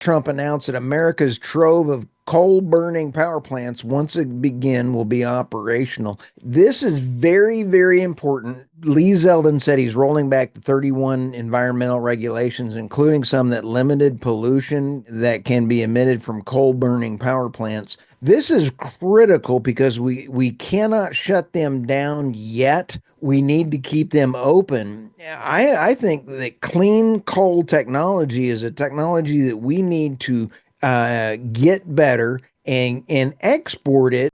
Trump announced that America's trove of coal-burning power plants, once it begin, will be operational. This is very, very important. Lee Zeldin said he's rolling back the 31 environmental regulations, including some that limited pollution that can be emitted from coal-burning power plants. This is critical because we cannot shut them down yet. We need to keep them open. I think that clean coal technology is a technology that we need to get better and export it.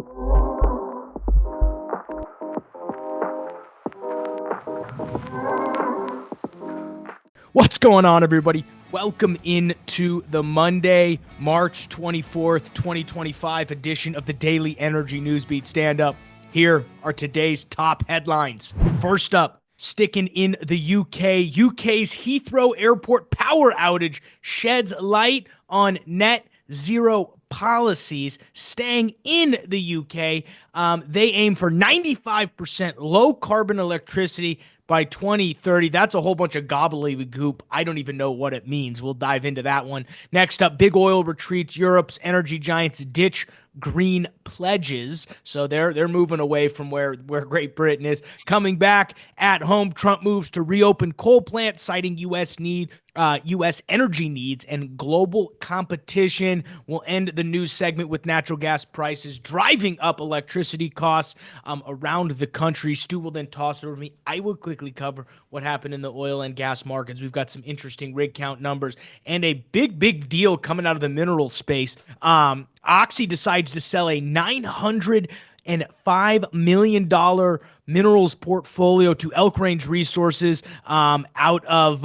What's going on, everybody? Welcome into the Monday, March 24th, 2025 edition of the Daily Energy Newsbeat Stand-Up. Here are today's top headlines. First up, sticking in the UK's Heathrow Airport power outage sheds light on net zero policies. Staying in the UK, they aim for 95% low carbon electricity by 2030. That's a whole bunch of gobbledygook. I don't even know what it means. We'll dive into that one. Next up, big oil retreats. Europe's energy giants ditch green pledges. So they're moving away from where Great Britain is. Coming back at home, Trump moves to reopen coal plants, citing U.S. energy needs and global competition. We'll end the news segment with natural gas prices driving up electricity costs around the country. Stu will then toss it over to me. I will quickly cover what happened in the oil and gas markets. We've got some interesting rig count numbers and a big deal coming out of the mineral space. Oxy decides to sell a $905 million minerals portfolio to Elk Range Resources out of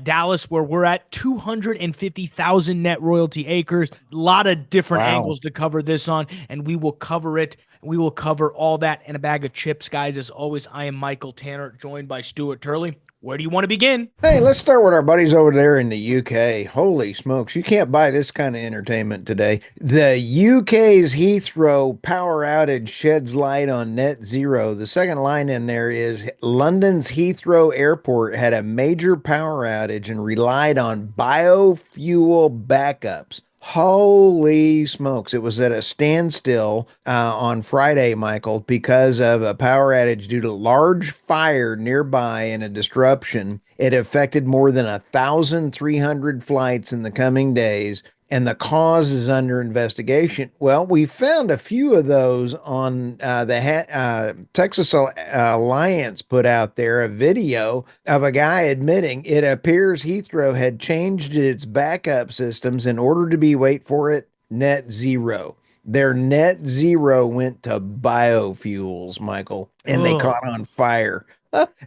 Dallas, where we're at 250,000 net royalty acres. A lot of different angles to cover this on, and we will cover it. We will cover all that in a bag of chips, guys. As always, I am Michael Tanner, joined by Stuart Turley. Where do you want to begin? Hey, let's start with our buddies over there in the UK. Holy smokes, you can't buy this kind of entertainment today. The UK's Heathrow power outage sheds light on net zero. The second line in there is London's Heathrow Airport had a major power outage and relied on biofuel backups. Holy smokes. It was at a standstill on Friday, Michael, because of a power outage due to large fire nearby and a disruption. It affected more than 1,300 flights in the coming days, and the cause is under investigation. Well, we found a few of those on the Texas Alliance put out there a video of a guy admitting it appears Heathrow had changed its backup systems in order to be, wait for it, net zero. Their net zero went to biofuels, Michael, and they caught on fire.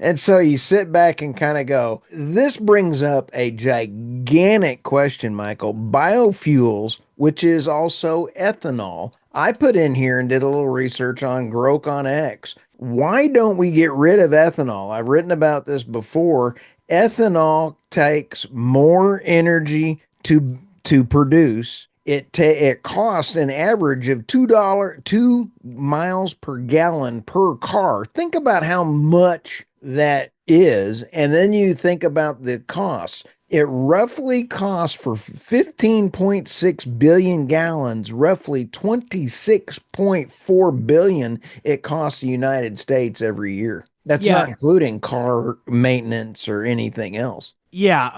And so you sit back and kind of go, this brings up a gigantic question, Michael. Biofuels, which is also ethanol. I put in here and did a little research on Grok on X. Why don't we get rid of ethanol? I've written about this before. Ethanol takes more energy to produce. It costs an average of $2 miles per gallon per car. Think about how much that is, and then you think about the costs. It roughly costs for 15.6 billion gallons, roughly 26.4 billion it costs the United States every year. That's not including car maintenance or anything else. Yeah.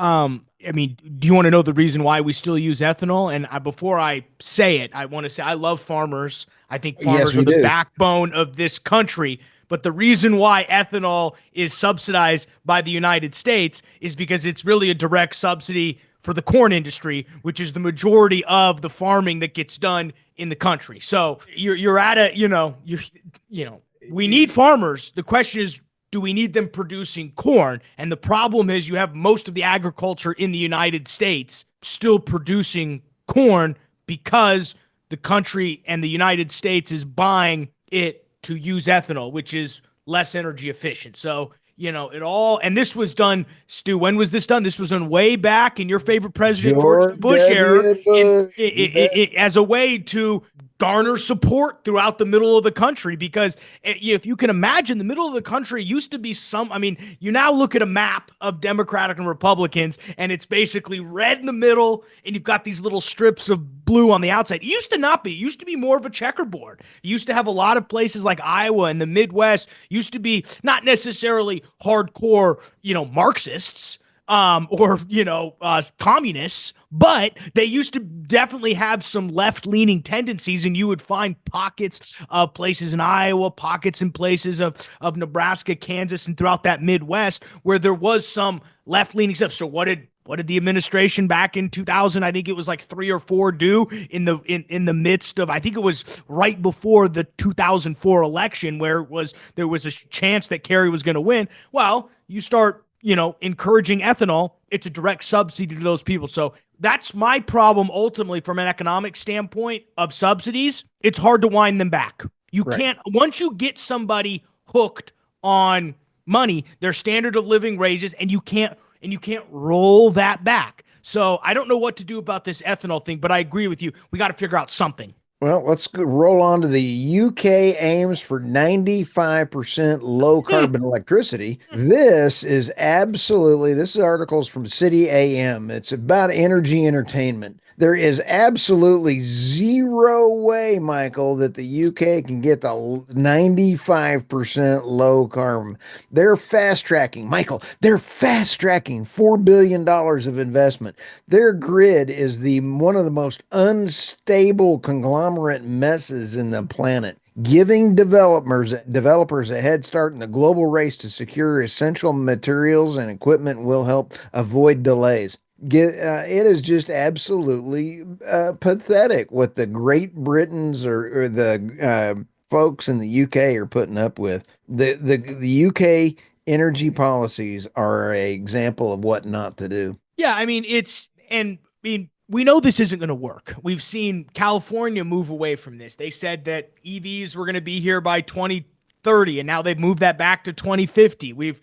I mean, do you want to know the reason why we still use ethanol? And before I say it, I want to say I love farmers. I think farmers are the backbone of this country. But the reason why ethanol is subsidized by the United States is because it's really a direct subsidy for the corn industry, which is the majority of the farming that gets done in the country. So you're at a, we need farmers. The question is, do we need them producing corn? And the problem is you have most of the agriculture in the United States still producing corn because the country and the United States is buying it to use ethanol, which is less energy efficient. So, it all, and this was done, Stu, when was this done? This was done way back in your favorite president, George Bush era, as a way to garner support throughout the middle of the country because if you can imagine, the middle of the country used to be you now look at a map of Democratic and Republicans and it's basically red in the middle and you've got these little strips of blue on the outside. It used to not be. It used to be more of a checkerboard. You used to have a lot of places like Iowa and the Midwest used to be not necessarily hardcore, Marxists, or communists, but they used to definitely have some left-leaning tendencies, and you would find pockets of places in Iowa, pockets in places of Nebraska, Kansas, and throughout that Midwest where there was some left-leaning stuff. So what did the administration back in 2000, I think it was like 3 or 4, do in the midst of, I think it was right before the 2004 election where there was a chance that Kerry was going to win? Well, you start encouraging ethanol, it's a direct subsidy to those people. So that's my problem ultimately from an economic standpoint of subsidies. It's hard to wind them back. You can't, once you get somebody hooked on money, their standard of living raises, and you can't roll that back. So I don't know what to do about this ethanol thing, but I agree with you. We got to figure out something. Well, let's roll on to the UK aims for 95% low carbon electricity. This is articles from City AM. It's about energy entertainment. There is absolutely zero way, Michael, that the UK can get the 95% low carbon. They're fast tracking, Michael, they're fast tracking $4 billion of investment. Their grid is one of the most unstable conglomerate messes in the planet, giving developers a head start in the global race to secure essential materials and equipment will help avoid delays. It is just absolutely pathetic what the Great Britons or the folks in the UK are putting up with. The UK energy policies are an example of what not to do. Yeah, we know this isn't going to work. We've seen California move away from this. They said that EVs were going to be here by 2030, and now they've moved that back to 2050. We've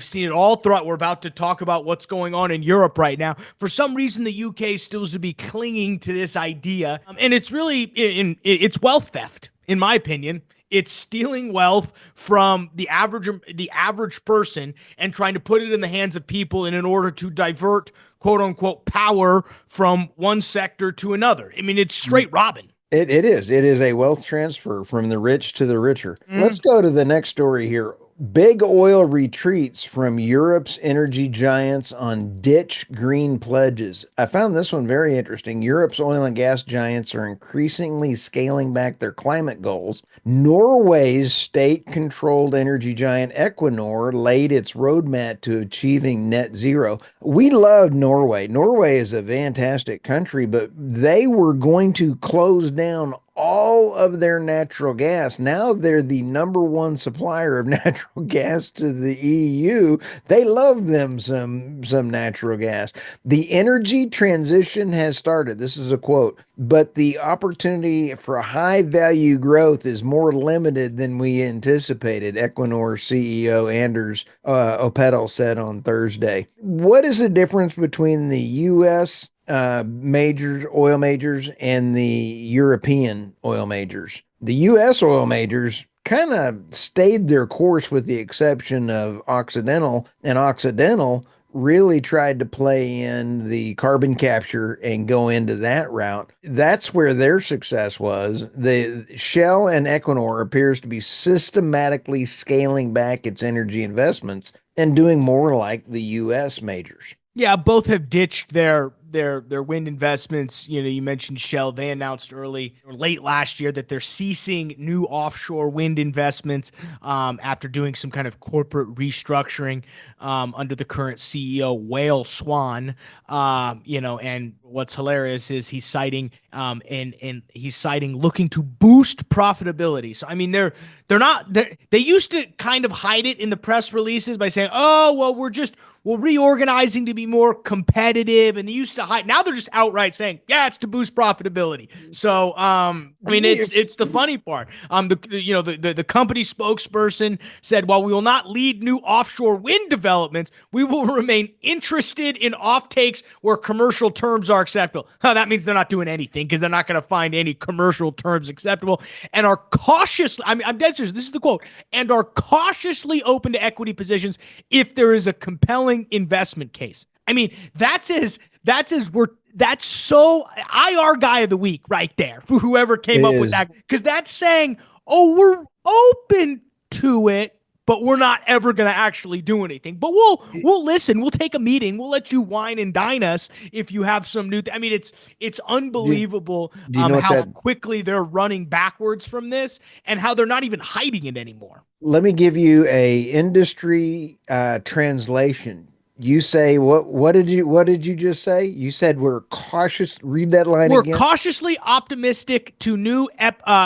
seen it all throughout. We're about to talk about what's going on in Europe right now. For some reason, the UK still seems to be clinging to this idea, and it's really it's wealth theft, in my opinion. It's stealing wealth from the average person and trying to put it in the hands of people in order to divert, quote unquote, power from one sector to another. I mean, it's straight robbing. It is. It is a wealth transfer from the rich to the richer. Let's go to the next story here. Big oil retreats from Europe's energy giants on ditch green pledges. I found this one very interesting. Europe's oil and gas giants are increasingly scaling back their climate goals. Norway's state-controlled energy giant Equinor laid its roadmap to achieving net zero. We love Norway. Norway is a fantastic country, but they were going to close down all of their natural gas. Now they're the number one supplier of natural gas to the EU. They love them some natural gas. The energy transition has started. This is a quote, but the opportunity for high value growth is more limited than we anticipated, Equinor CEO Anders Opedal said on Thursday. What is the difference between the U.S. Oil majors and the European oil majors? The U.S. oil majors kind of stayed their course with the exception of Occidental, and Occidental really tried to play in the carbon capture and go into that route. That's where their success was. The Shell and Equinor appears to be systematically scaling back its energy investments and doing more like the U.S. majors. Yeah, both have ditched their wind investments. You mentioned Shell. They announced late last year that they're ceasing new offshore wind investments after doing some kind of corporate restructuring under the current CEO, Whale Swan. And what's hilarious is he's citing looking to boost profitability. So I mean, they used to kind of hide it in the press releases by saying, oh well, we're reorganizing to be more competitive, and they used to hide. Now they're just outright saying, yeah, it's to boost profitability. So, it's the funny part. The company spokesperson said, while we will not lead new offshore wind developments, we will remain interested in offtakes where commercial terms are acceptable. Oh, that means they're not doing anything because they're not going to find any commercial terms acceptable and are cautiously, I mean, I'm dead serious. This is the quote, and are cautiously open to equity positions if there is a compelling investment case. I mean, that's so IR guy of the week right there for whoever It came up with is. that. Because that's saying, oh, we're open to it, but we're not ever going to actually do anything. But we'll listen. We'll take a meeting. We'll let you wine and dine us if you have some new. I mean, it's Do, unbelievable do you know what how that quickly they're running backwards from this and how they're not even hiding it anymore. Let me give you a industry translation. You say what did you just say? You said we're cautious. Read that line We're again. cautiously optimistic to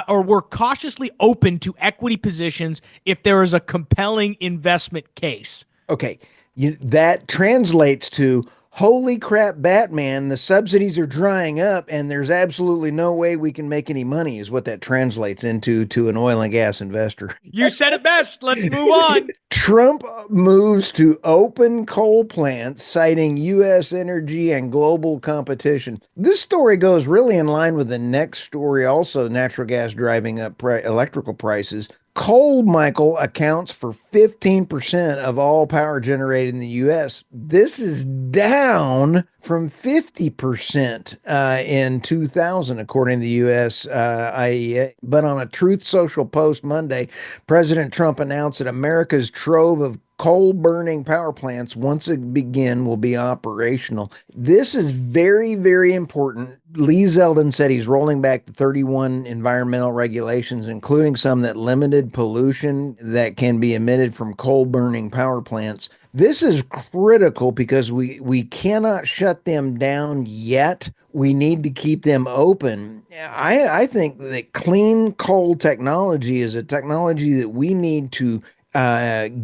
or we're cautiously open to equity positions if there is a compelling investment case. Okay. That translates to holy crap, Batman, the subsidies are drying up and there's absolutely no way we can make any money, is what that translates into to an oil and gas investor. You said it best. Let's move on. Trump moves to open coal plants, citing U.S. energy and global competition. This story goes really in line with the next story, also natural gas driving up electrical prices. Coal, Michael, accounts for 15% of all power generated in the U.S. This is down from 50% in 2000, according to the U.S. IEA. But on a Truth Social post Monday, President Trump announced that America's trove of coal burning power plants, once it begin, will be operational. This is very, very important. Lee Zeldin said he's rolling back the 31 environmental regulations, including some that limited pollution that can be emitted from coal burning power plants. This is critical because we cannot shut them down yet. We need to keep them open. I think that clean coal technology is a technology that we need to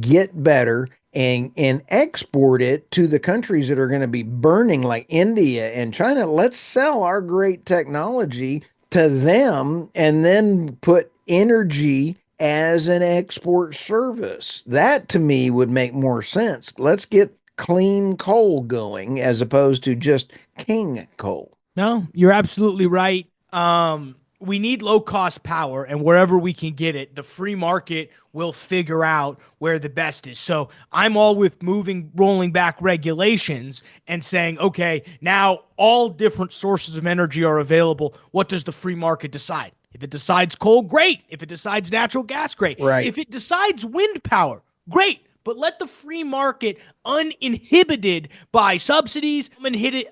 get better and export it to the countries that are going to be burning, like India and China. Let's sell our great technology to them and then put energy as an export service. That to me would make more sense. Let's get clean coal going as opposed to just king coal. No, you're absolutely right. We need low cost power, and wherever we can get it, the free market will figure out where the best is. So I'm all with rolling back regulations and saying, okay, now all different sources of energy are available. What does the free market decide? If it decides coal, great. If it decides natural gas, great. Right. If it decides wind power, great. But let the free market, uninhibited by subsidies,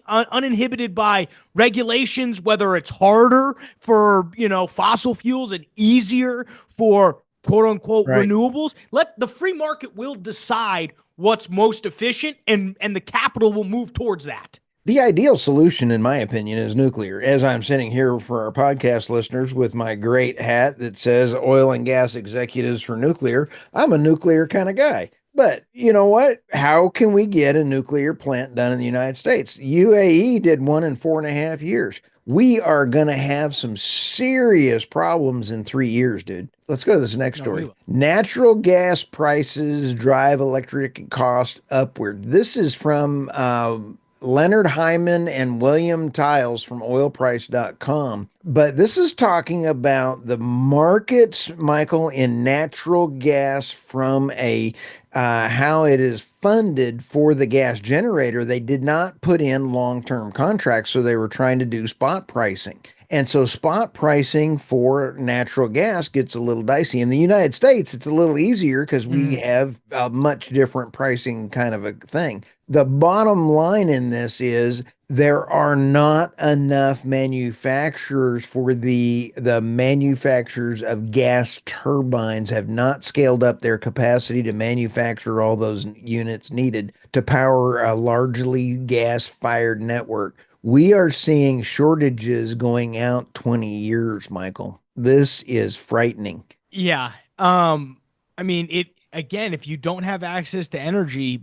uninhibited by regulations, whether it's harder for, fossil fuels and easier for quote unquote Right. renewables, let the free market will decide what's most efficient, and the capital will move towards that. The ideal solution, in my opinion, is nuclear. As I'm sitting here for our podcast listeners with my great hat that says oil and gas executives for nuclear, I'm a nuclear kind of guy. But you know what? How can we get a nuclear plant done in the United States? UAE did one in 4.5 years. We are going to have some serious problems in 3 years, dude. Let's go to this next No, we story. will. Natural gas prices drive electric cost upward. This is from Leonard Hyman and William Tiles from oilprice.com. But this is talking about the markets, Michael, in natural gas from a how it is funded for the gas generator. They did not put in long-term contracts, so they were trying to do spot pricing. And so spot pricing for natural gas gets a little dicey. In the United States, it's a little easier because we have a much different pricing kind of a thing. The bottom line in this is there are not enough manufacturers for the manufacturers of gas turbines have not scaled up their capacity to manufacture all those units needed to power a largely gas-fired network. We are seeing shortages going out 20 years, Michael. This is frightening. Yeah. I mean, it again, if you don't have access to energy,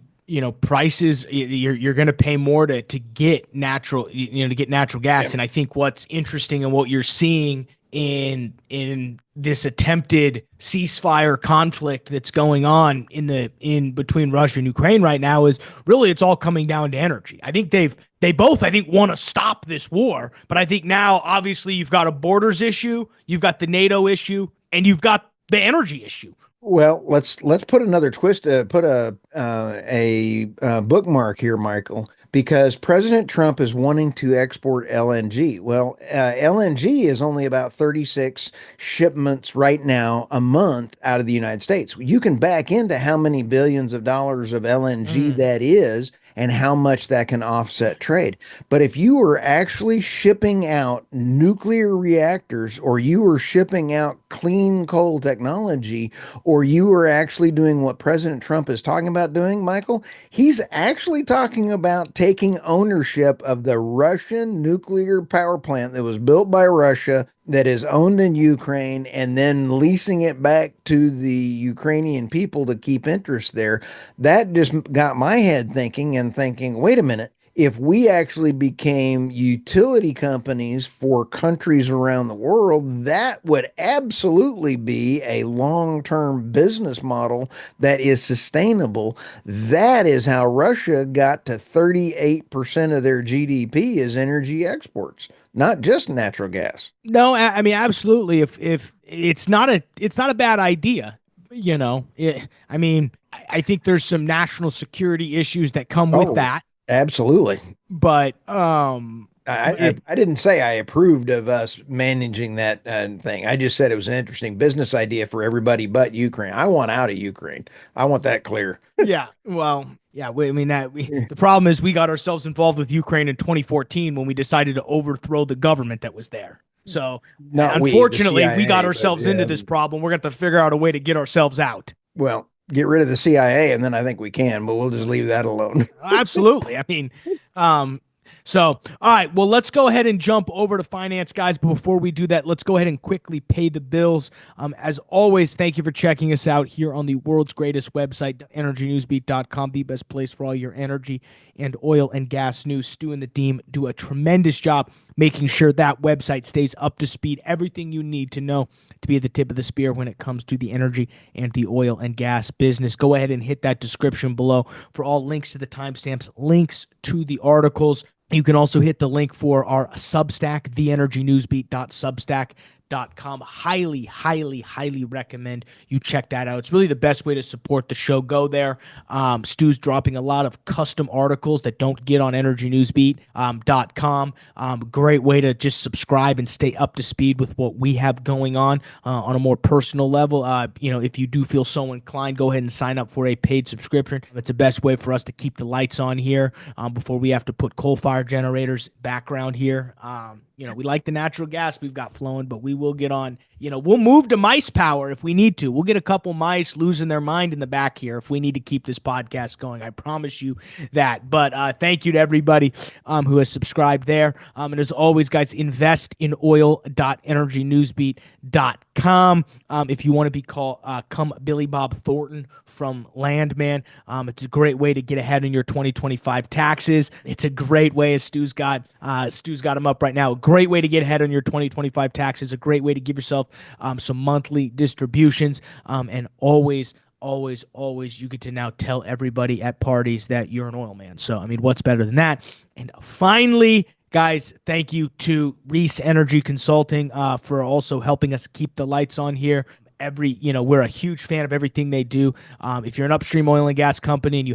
prices, you're going to pay more to get natural, to get natural gas. Yep. And I think what's interesting and what you're seeing in this attempted ceasefire conflict that's going on in between Russia and Ukraine right now is really it's all coming down to energy. I think they both I think want to stop this war, but I think now obviously you've got a borders issue, you've got the NATO issue, and you've got the energy issue. Well, let's put another twist, put a bookmark here, Michael, because President Trump is wanting to export LNG. Well, LNG is only about 36 shipments right now a month out of the United States. You can back into how many billions of dollars of LNG Mm. that is and how much that can offset trade. But if you were actually shipping out nuclear reactors or you were shipping out clean coal technology, or you are actually doing what President Trump is talking about doing, Michael, he's actually talking about taking ownership of the Russian nuclear power plant that was built by Russia, that is owned in Ukraine, and then leasing it back to the Ukrainian people to keep interest there. That just got my head thinking and thinking, wait a minute. If we actually became utility companies for countries around the world, that would absolutely be a long term business model that is sustainable. That is how Russia got to 38% of their GDP as energy exports, not just natural gas. No, I mean absolutely. If it's not a bad idea, I mean, I think there's some national security issues that come with Oh, that, absolutely. but I didn't say I approved of us managing that thing. I just said it was an interesting business idea for everybody but Ukraine. I want out of Ukraine. I want that clear. yeah, well, yeah. I mean the problem is we got ourselves involved with Ukraine in 2014 when we decided to overthrow the government that was there. So Not we, the unfortunately, we got CIA, but ourselves into this problem. We're going to have to figure out a way to get ourselves out. well, get rid of the CIA and then I think we can, but we'll just leave that alone. Absolutely. I mean, um, so, all right, well, let's go ahead and jump over to finance, guys. But before we do that, let's go ahead and quickly pay the bills. As always, thank you for checking us out here on the world's greatest website, energynewsbeat.com, the best place for all your energy and oil and gas news. Stu and the team do a tremendous job making sure that website stays up to speed. Everything you need to know to be at the tip of the spear when it comes to the energy and the oil and gas business. Go ahead and hit that description below for all links to the timestamps, links to the articles. You can also hit the link for our Substack, theenergynewsbeat.substack.com. Highly, highly, highly recommend you check that out. It's really the best way to support the show. Go there. Stu's dropping a lot of custom articles that don't get on energynewsbeat.com. Great way to just subscribe and stay up to speed with what we have going on a more personal level. If you do feel so inclined, go ahead and sign up for a paid subscription. It's the best way for us to keep the lights on here before we have to put coal fire generators background here. We like the natural gas we've got flowing, but we will get on, we'll move to mice power if we need to. We'll get a couple mice losing their mind in the back here if we need to keep this podcast going. I promise you that. But thank you to everybody who has subscribed there. And as always, guys, invest in oil.energynewsbeat.com. If you want to be called, come Billy Bob Thornton from Landman. It's a great way to get ahead in your 2025 taxes. It's a great way, as Stu's got them up right now. A great way to get ahead on your 2025 taxes. A great way to give yourself some monthly distributions. And always, you get to now tell everybody at parties that you're an oil man. So, I mean, what's better than that? And finally, guys, thank you to Reese Energy Consulting for also helping us keep the lights on here. We're a huge fan of everything they do. If you're an upstream oil and gas company and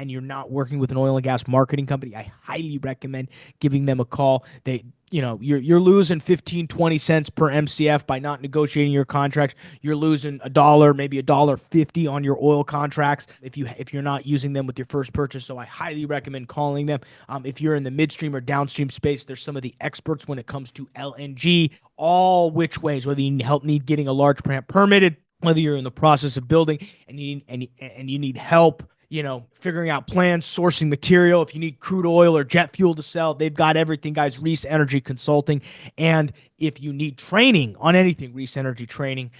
you're not working with an oil and gas marketing company, I highly recommend giving them a call. You're losing 15, 20 cents per MCF by not negotiating your contracts. You're losing $1, maybe $1.50 on your oil contracts if you're not using them with your first purchase. So I highly recommend calling them. If you're in the midstream or downstream space, there's some of the experts when it comes to LNG, all which ways, whether you need getting a large plant permitted, whether you're in the process of building and you need help figuring out plans, sourcing material. If you need crude oil or jet fuel to sell, they've got everything, guys. Reese Energy Consulting. And if you need training on anything, Reese Energy Training,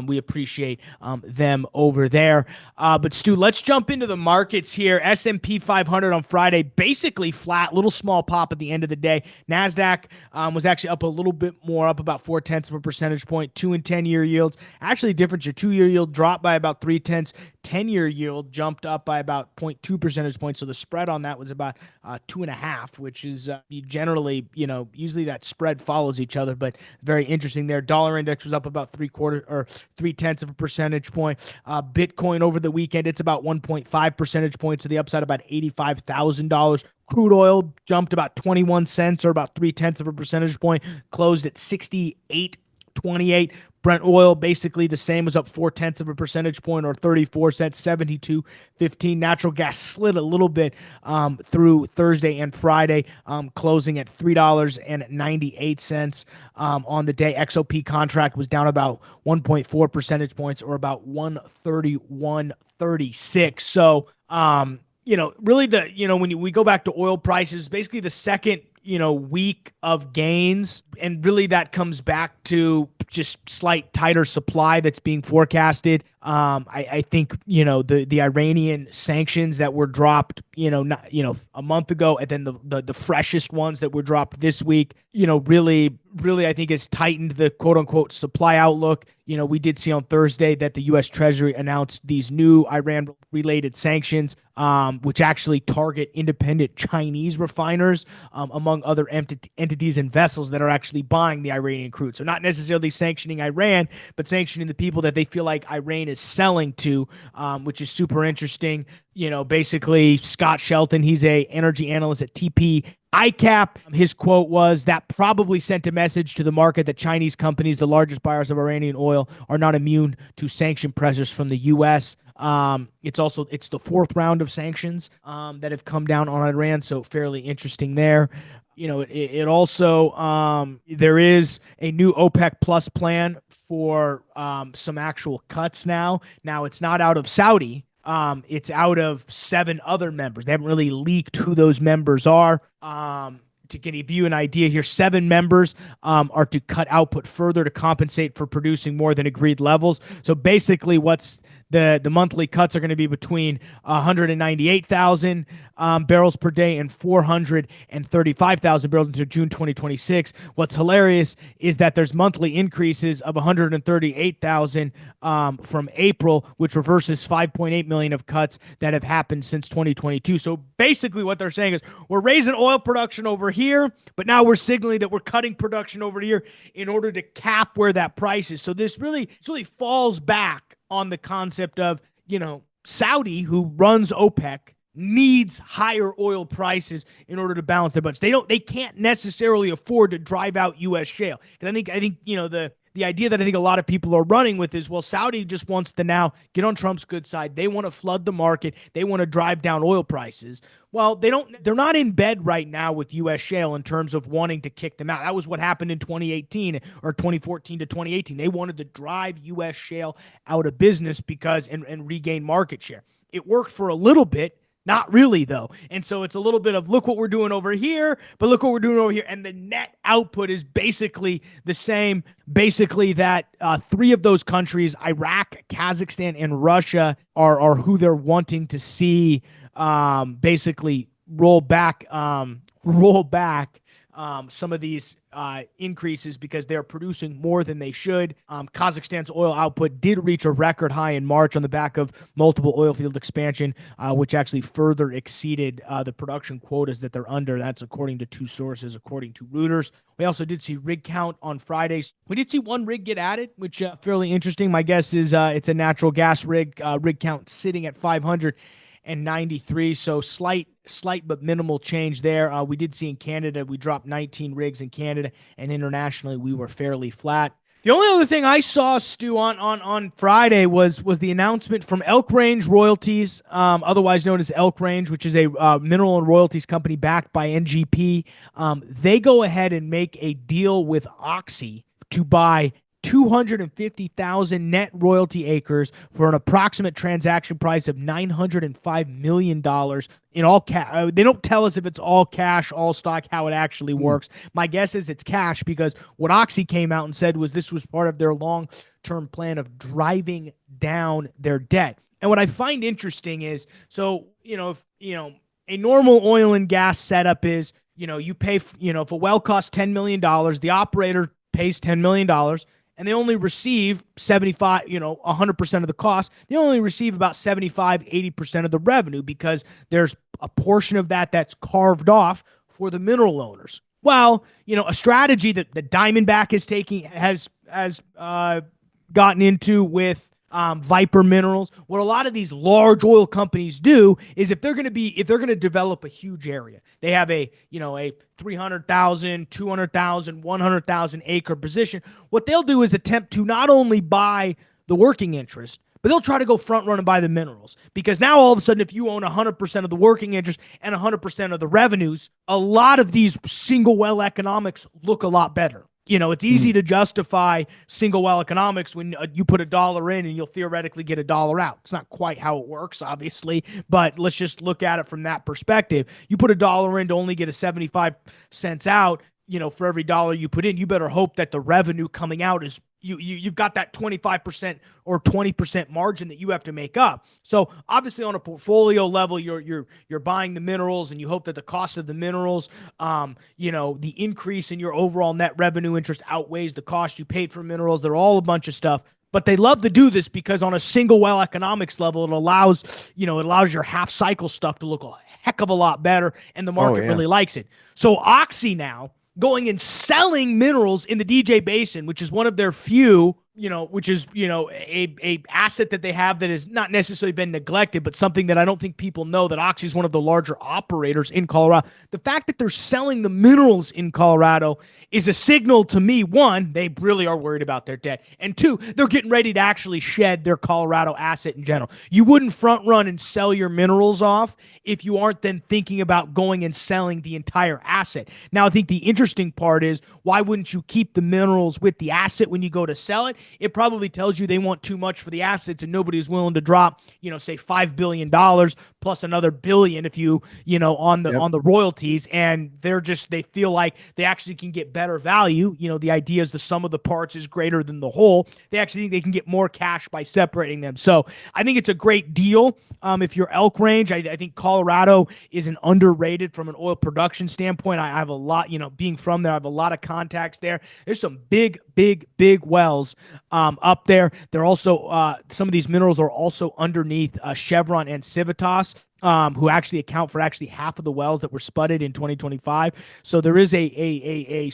we appreciate them over there. But Stu, let's jump into the markets here. S&P 500 on Friday, basically flat, little small pop at the end of the day. NASDAQ was actually up a little bit more, up about 0.4 of a percentage point. 2 and 10-year yields. Actually, difference, your 2-year yield dropped by about 0.3. 10-year yield jumped up by about 0.2 percentage points. So the spread on that was about 2.5, which is generally, usually that spread follows each other, but very interesting there. Dollar index was up about 0.3 of a percentage point. Bitcoin over the weekend, it's about 1.5 percentage points to the upside, about $85,000. Crude oil jumped about 21 cents or about 0.3 of a percentage point, closed at 68.28. Brent oil, basically the same, was up 0.4 of a percentage point or 34 cents, 72.15. Natural gas slid a little bit through Thursday and Friday, closing at $3.98 on the day. XOP contract was down about 1.4 percentage points or about 131.36. So, really when we go back to oil prices, basically the second week of gains, and really that comes back to just slight tighter supply that's being forecasted. I think the Iranian sanctions that were dropped a month ago, and then the freshest ones that were dropped this week, really I think has tightened the quote unquote supply outlook. We did see on Thursday that the U.S. Treasury announced these new Iran related sanctions, which actually target independent Chinese refiners, among other entities and vessels that are actually buying the Iranian crude. So not necessarily sanctioning Iran, but sanctioning the people that they feel like Iran is selling to, which is super interesting. Basically Scott Shelton, he's a energy analyst at TP ICAP. His quote was, "That probably sent a message to the market that Chinese companies, the largest buyers of Iranian oil, are not immune to sanction pressures from the U.S." It's the fourth round of sanctions that have come down on Iran, so fairly interesting there. It also, there is a new OPEC plus plan for some actual cuts now. Now, it's not out of Saudi. It's out of 7 other members. They haven't really leaked who those members are. To give you an idea here, 7 members are to cut output further to compensate for producing more than agreed levels. So basically what's the monthly cuts are going to be between 198,000 barrels per day and 435,000 barrels until June 2026. What's hilarious is that there's monthly increases of 138,000 from April, which reverses 5.8 million of cuts that have happened since 2022. So basically what they're saying is we're raising oil production over here, but now we're signaling that we're cutting production over here in order to cap where that price is. So this really falls back on the concept of, Saudi, who runs OPEC, needs higher oil prices in order to balance their budget. They can't necessarily afford to drive out U.S. shale. And I think the idea that I think a lot of people are running with is, well, Saudi just wants to now get on Trump's good side. They want to flood the market. They want to drive down oil prices. Well, they're not in bed right now with U.S. shale in terms of wanting to kick them out. That was what happened in 2018 or 2014 to 2018. They wanted to drive U.S. shale out of business and regain market share. It worked for a little bit. Not really, though. And so it's a little bit of, look what we're doing over here, but look what we're doing over here. And the net output is basically the same. Basically that 3 of those countries, Iraq, Kazakhstan, and Russia, are who they're wanting to see basically roll back some of these increases because they're producing more than they should. Kazakhstan's oil output did reach a record high in March on the back of multiple oil field expansion, which actually further exceeded the production quotas that they're under. That's according to 2 sources, according to Reuters. We also did see rig count on Fridays. We did see 1 rig get added, which fairly interesting. My guess is it's a natural gas rig. Rig count sitting at 593, so slight but minimal change there. We did see in Canada, we dropped 19 rigs in Canada, and internationally we were fairly flat. The only other thing I saw, Stu, on Friday was the announcement from Elk Range Royalties, otherwise known as Elk Range, which is a mineral and royalties company backed by NGP. They go ahead and make a deal with Oxy to buy 250,000 net royalty acres for an approximate transaction price of $905 million in all cash. They don't tell us if it's all cash, all stock, how it actually works. My guess is it's cash because what Oxy came out and said was this was part of their long-term plan of driving down their debt. And what I find interesting is, so, a normal oil and gas setup is, you pay, if a well costs $10 million, the operator pays $10 million and they only receive 100% of the cost. They only receive about 75, 80% of the revenue because there's a portion of that that's carved off for the mineral owners. Well, a strategy that the Diamondback is taking has gotten into with Viper Minerals. What a lot of these large oil companies do is if they're going to develop a huge area, they have a 300,000, 200,000, 100,000 acre position. What they'll do is attempt to not only buy the working interest, but they'll try to go front run and buy the minerals, because now all of a sudden, if you own 100% of the working interest and 100% of the revenues, a lot of these single well economics look a lot better. It's easy to justify single well economics when you put $1 in and you'll theoretically get $1 out. It's not quite how it works, obviously, but let's just look at it from that perspective. You put $1 in to only get a 75 cents out, for every dollar you put in. You better hope that the revenue coming out is you've got that 25% or 20% margin that you have to make up. So obviously on a portfolio level, you're buying the minerals and you hope that the cost of the minerals, the increase in your overall net revenue interest outweighs the cost you paid for minerals. They're all a bunch of stuff. But they love to do this because on a single well economics level, it allows your half cycle stuff to look a heck of a lot better, and the market really likes it. So Oxy now going and selling minerals in the DJ Basin, which is one of their few, a asset that they have that has not necessarily been neglected, but something that I don't think people know, that Oxy is one of the larger operators in Colorado. The fact that they're selling the minerals in Colorado is a signal to me. One, they really are worried about their debt. And two, they're getting ready to actually shed their Colorado asset in general. You wouldn't front run and sell your minerals off if you aren't then thinking about going and selling the entire asset. Now, I think the interesting part is, why wouldn't you keep the minerals with the asset when you go to sell it? It probably tells you they want too much for the assets and nobody's willing to drop, say $5 billion plus another billion if on the royalties. And they feel like they actually can get better value. The idea is the sum of the parts is greater than the whole. They actually think they can get more cash by separating them. So I think it's a great deal. If you're Elk Range, I think Colorado is an underrated from an oil production standpoint. I have a lot, being from there, I have a lot of contacts there. There's some big wells up there. They're also some of these minerals are also underneath Chevron and Civitas, who actually account for half of the wells that were spudded in 2025. So there is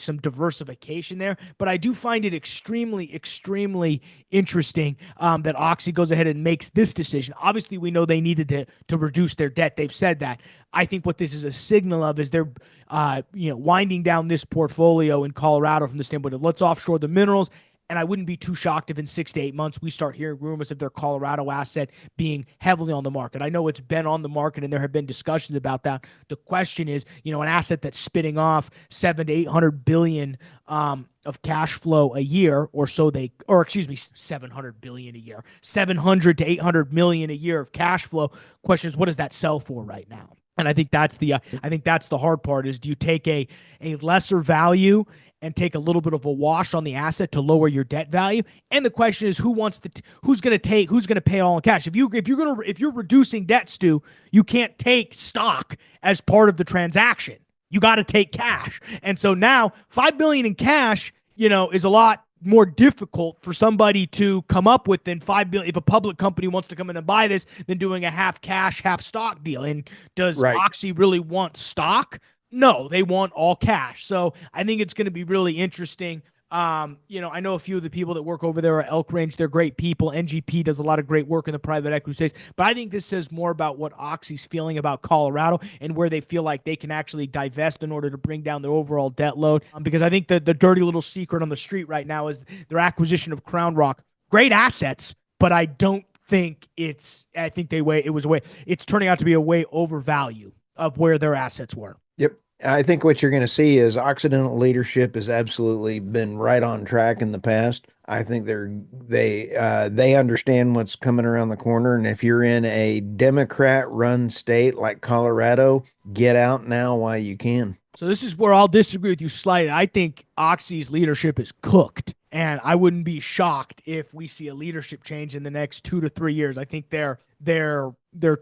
some diversification there. But I do find it extremely interesting that Oxy goes ahead and makes this decision. Obviously, we know they needed to reduce their debt. They've said that. I think what this is a signal of is they're winding down this portfolio in Colorado from the standpoint of let's offshore the minerals. And I wouldn't be too shocked if in 6 to 8 months we start hearing rumors of their Colorado asset being heavily on the market. I know it's been on the market and there have been discussions about that. The question is, an asset that's spitting off 700 to 800 billion of cash flow a year, 700 billion a year, 700 to 800 million a year of cash flow. Question is, what does that sell for right now? And I think that's the hard part is, do you take a lesser value and take a little bit of a wash on the asset to lower your debt value? And the question is, who's going to pay all in cash? If you're reducing debt, Stu, you can't take stock as part of the transaction. You got to take cash. And so now $5 billion in cash, is a lot more difficult for somebody to come up with than $5 billion. If a public company wants to come in and buy this, than doing a half cash, half stock deal. And does Oxy really want stock? No, they want all cash. So I think it's going to be really interesting. I know a few of the people that work over there at Elk Range. They're great people. NGP does a lot of great work in the private equity space. But I think this says more about what Oxy's feeling about Colorado and where they feel like they can actually divest in order to bring down their overall debt load. Because I think the dirty little secret on the street right now is their acquisition of Crown Rock. Great assets, but I don't think it's turning out to be a way overvalue of where their assets were. Yep. I think what you're going to see is Occidental leadership has absolutely been right on track in the past. I think they understand what's coming around the corner, and if you're in a Democrat-run state like Colorado, get out now while you can. So this is where I'll disagree with you slightly. I think Oxy's leadership is cooked, and I wouldn't be shocked if we see a leadership change in the next 2 to 3 years. I think their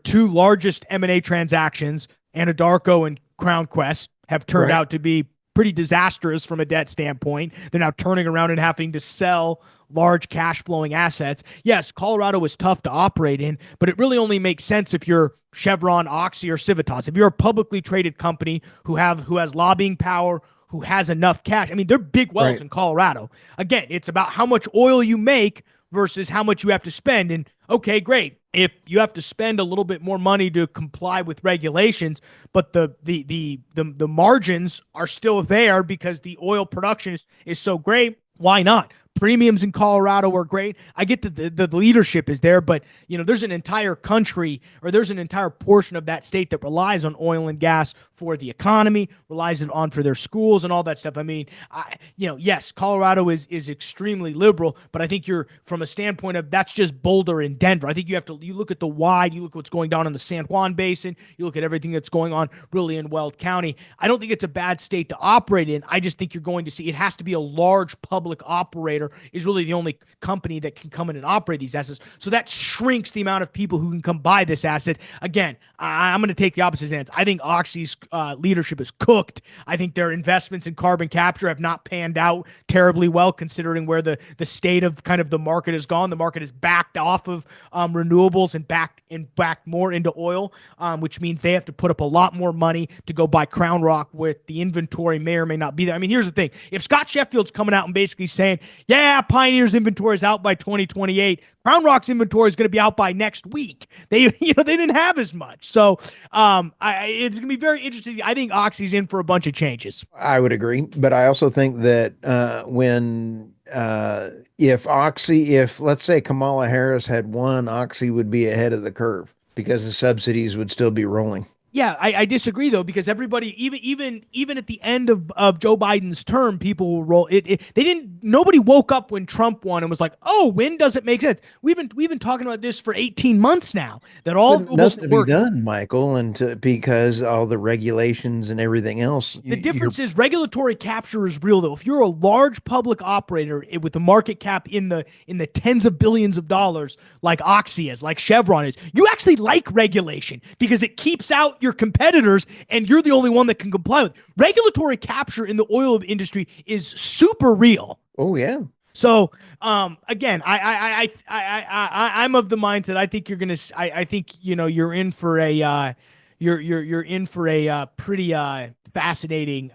two largest M&A transactions, Anadarko and Crown Quest, have turned Right. out to be pretty disastrous from a debt standpoint. They're now turning around and having to sell large cash flowing assets. Yes, Colorado is tough to operate in, but it really only makes sense if you're Chevron, Oxy, or Civitas. If you're a publicly traded company who has lobbying power, who has enough cash. I mean, they're big wells Right. in Colorado. Again, it's about how much oil you make versus how much you have to spend. And okay, great. If you have to spend a little bit more money to comply with regulations, but the margins are still there because the oil production is so great, why not? Premiums in Colorado are great. I get that the leadership is there, but there's an entire country, or there's an entire portion of that state that relies on oil and gas for the economy, relies on for their schools and all that stuff. I mean, yes, Colorado is extremely liberal, but I think you're from a standpoint of that's just Boulder and Denver. I think you look at the wide, you look at what's going down in the San Juan Basin, you look at everything that's going on really in Weld County. I don't think it's a bad state to operate in. I just think you're going to see it has to be a large public operator is really the only company that can come in and operate these assets. So that shrinks the amount of people who can come buy this asset. Again, I'm going to take the opposite stance. I think Oxy's leadership is cooked. I think their investments in carbon capture have not panned out terribly well, considering where the state of kind of the market has gone. The market has backed off of renewables and backed more into oil, which means they have to put up a lot more money to go buy Crown Rock, where the inventory may or may not be there. I mean, here's the thing. If Scott Sheffield's coming out and basically saying, yeah, Pioneer's inventory is out by 2028, Crown Rock's inventory is going to be out by next week. They didn't have as much. So it's going to be very interesting. I think Oxy's in for a bunch of changes. I would agree, but I also think that if let's say Kamala Harris had won, Oxy would be ahead of the curve because the subsidies would still be rolling. Yeah, I disagree though, because everybody, even at the end of Joe Biden's term, people will roll it. Nobody woke up when Trump won and was like, oh, wind doesn't make sense. We've been talking about this for 18 months now, that all But renewables nothing to be work. done, Michael, because all the regulations and everything else. The difference is regulatory capture is real though. If you're a large public operator with a market cap in the tens of billions of dollars, like Oxy is, like Chevron is, you actually like regulation because it keeps out your competitors and you're the only one that can comply with. Regulatory capture in the oil industry is super real. Oh yeah. So again, I'm of the mindset. I think you're gonna. I think you're in for a you're in for a pretty fascinating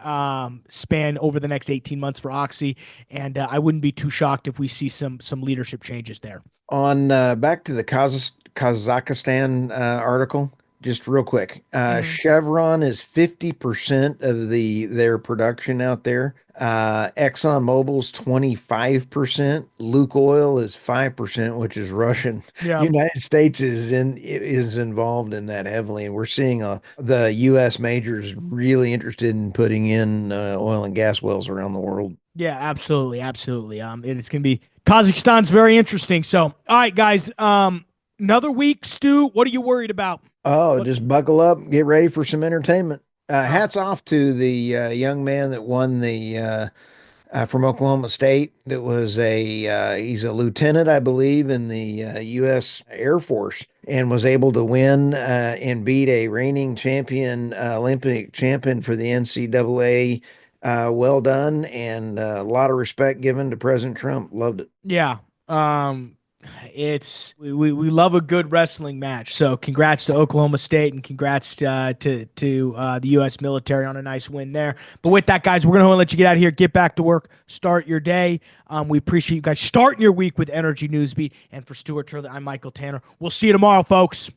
span over the next 18 months for Oxy, and I wouldn't be too shocked if we see some leadership changes there. On back to the Kazakhstan article, just real quick. Mhm. Chevron is 50% of their production out there. ExxonMobil's 25%. Lukoil is 5%, which is Russian. Yeah. United States is involved in that heavily, and we're seeing the U.S. majors really interested in putting in oil and gas wells around the world. Yeah, absolutely, absolutely. It's gonna be Kazakhstan's very interesting. So, all right, guys. Another week, Stu. What are you worried about? Oh, What? just buckle up, get ready for some entertainment. Uh, Hats off to the young man that won the from Oklahoma State. That was he's a lieutenant, I believe, in the U.S. Air Force, and was able to win and beat a reigning champion, Olympic champion for the NCAA. Well done, and a lot of respect given to President Trump. Loved it. yeah. It's we love a good wrestling match. So congrats to Oklahoma State and congrats to the U.S. military on a nice win there. But with that, guys, we're gonna let you get out of here, get back to work, start your day. We appreciate you guys starting your week with Energy Newsbeat. And for Stuart Turley, I'm Michael Tanner. We'll see you tomorrow, folks.